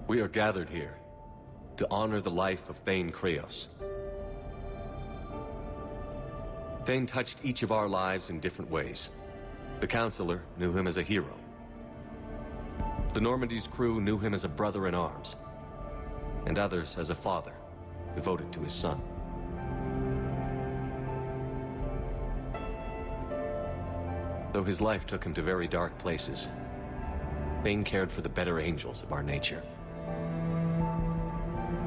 We are gathered here to honor the life of Thane Kreos. Thane touched each of our lives in different ways. The Counselor knew him as a hero. The Normandy's crew knew him as a brother in arms, and others as a father, devoted to his son. Though his life took him to very dark places, Thane cared for the better angels of our nature.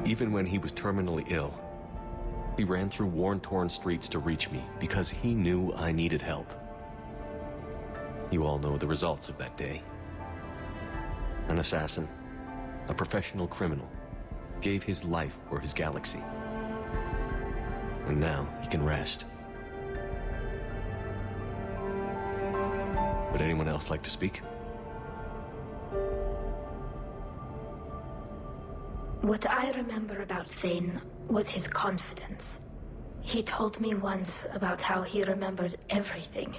Even when he was terminally ill, he ran through worn-torn streets to reach me because he knew I needed help. You all know the results of that day. An assassin, a professional criminal, gave his life for his galaxy. And now he can rest. Would anyone else like to speak? What I remember about Thane was his confidence. He told me once about how he remembered everything,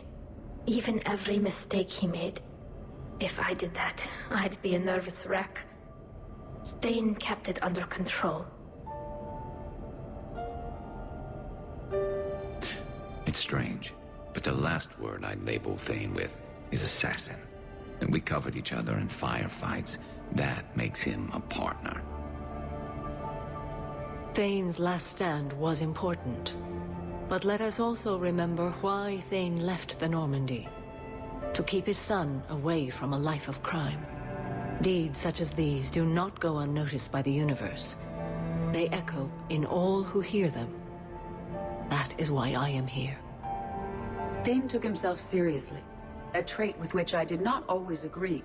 even every mistake he made. If I did that, I'd be a nervous wreck. Thane kept it under control. It's strange, but the last word I'd label Thane with is assassin. And we covered each other in firefights. That makes him a partner. Thane's last stand was important. But let us also remember why Thane left the Normandy. To keep his son away from a life of crime. Deeds such as these do not go unnoticed by the universe. They echo in all who hear them. That is why I am here. Thane took himself seriously, a trait with which I did not always agree.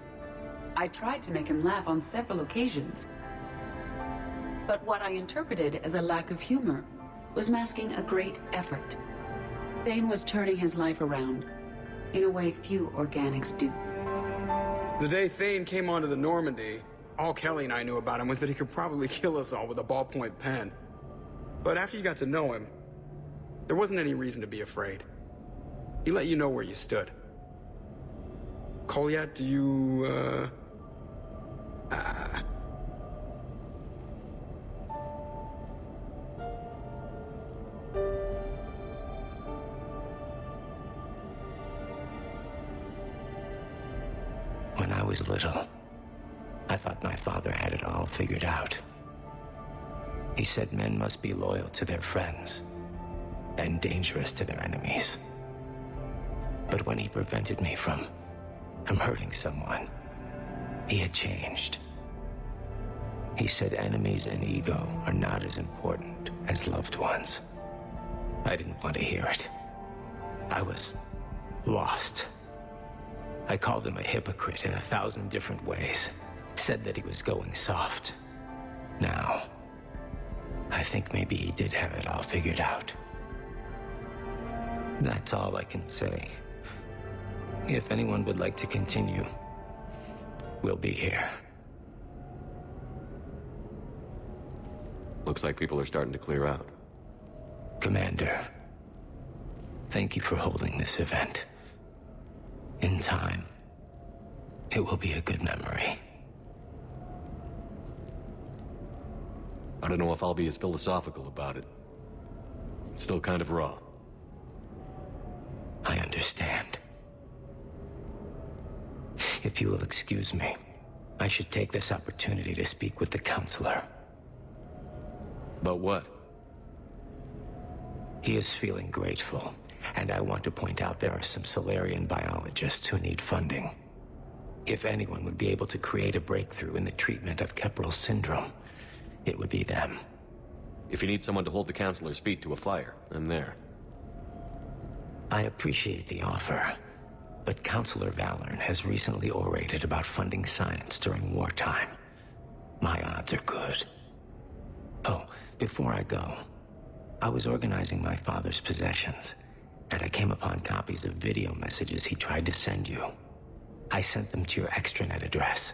I tried to make him laugh on several occasions. But what I interpreted as a lack of humor was masking a great effort. Thane was turning his life around, in a way few organics do. The day Thane came onto the Normandy, all Kelly and I knew about him was that he could probably kill us all with a ballpoint pen. But after you got to know him, there wasn't any reason to be afraid. He let you know where you stood. Kolyat, do you, When I was little, I thought my father had it all figured out. He said men must be loyal to their friends and dangerous to their enemies. But when he prevented me from hurting someone, he had changed. He said enemies and ego are not as important as loved ones. I didn't want to hear it. I was lost. I called him a hypocrite in 1,000 different ways. Said that he was going soft. Now, I think maybe he did have it all figured out. That's all I can say. If anyone would like to continue, we'll be here. Looks like people are starting to clear out. Commander, thank you for holding this event. In time, it will be a good memory. I don't know if I'll be as philosophical about it. It's still kind of raw. I understand. If you will excuse me, I should take this opportunity to speak with the Counselor. About what? He is feeling grateful, and I want to point out there are some Solarian biologists who need funding. If anyone would be able to create a breakthrough in the treatment of Keppel syndrome, it would be them. If you need someone to hold the Counselor's feet to a fire, I'm there. I appreciate the offer, but Counselor Valorn has recently orated about funding science during wartime. My odds are good. Oh, before I go, I was organizing my father's possessions, and I came upon copies of video messages he tried to send you. I sent them to your extranet address.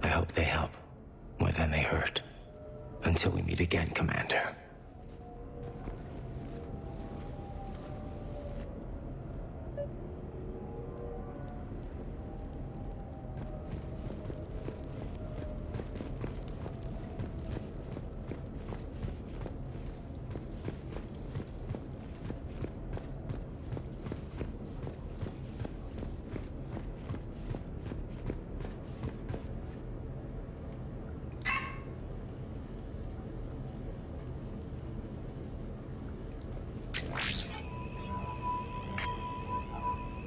I hope they help more than they hurt. Until we meet again, Commander.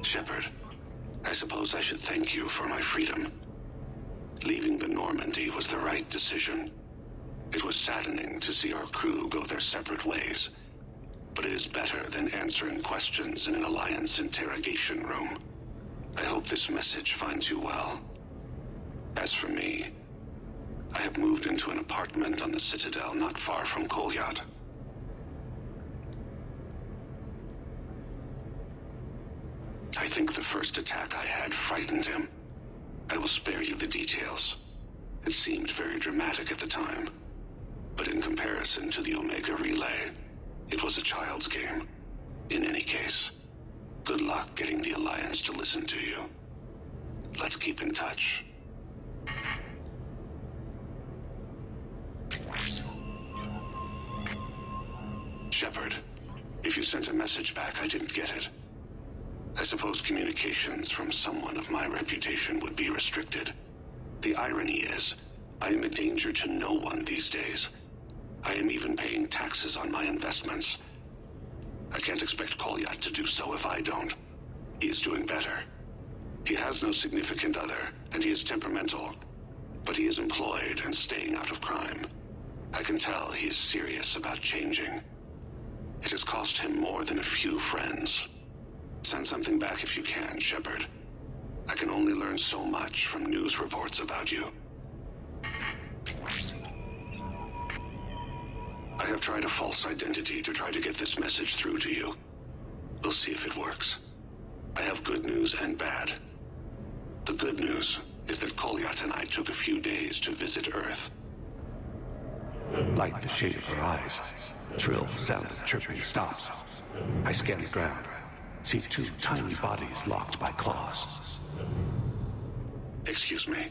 Shepard, I suppose I should thank you for my freedom. Leaving the Normandy was the right decision. It was saddening to see our crew go their separate ways, but it is better than answering questions in an Alliance interrogation room. I hope this message finds you well. As for me, I have moved into an apartment on the Citadel not far from Kolyat. I think the first attack I had frightened him. I will spare you the details. It seemed very dramatic at the time, but in comparison to the Omega Relay, it was a child's game. In any case, good luck getting the Alliance to listen to you. Let's keep in touch. Shepard, if you sent a message back, I didn't get it. I suppose communications from someone of my reputation would be restricted. The irony is, I am a danger to no one these days. I am even paying taxes on my investments. I can't expect Kolyat to do so if I don't. He is doing better. He has no significant other, and he is temperamental, but he is employed and staying out of crime. I can tell he is serious about changing. It has cost him more than a few friends. Send something back if you can, Shepard. I can only learn so much from news reports about you. I have tried a false identity to try to get this message through to you. We'll see if it works. I have good news and bad. The good news is that Kolyat and I took a few days to visit Earth. Light the shade of her eyes. Shrill sound of chirping stops. I scan the ground. See two tiny bodies locked by claws. Excuse me.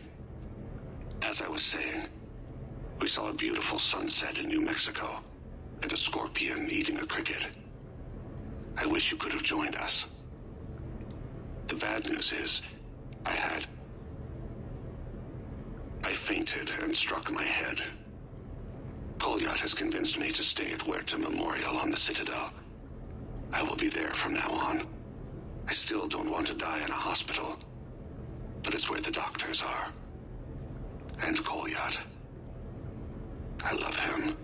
As I was saying, we saw a beautiful sunset in New Mexico, and a scorpion eating a cricket. I wish you could have joined us. The bad news is, I fainted and struck my head. Kolyat has convinced me to stay at Huerta Memorial on the Citadel. I will be there from now on. I still don't want to die in a hospital, but it's where the doctors are. And Kolyat. I love him.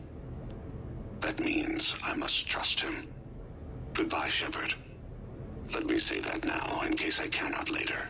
That means I must trust him. Goodbye, Shepard. Let me say that now in case I cannot later.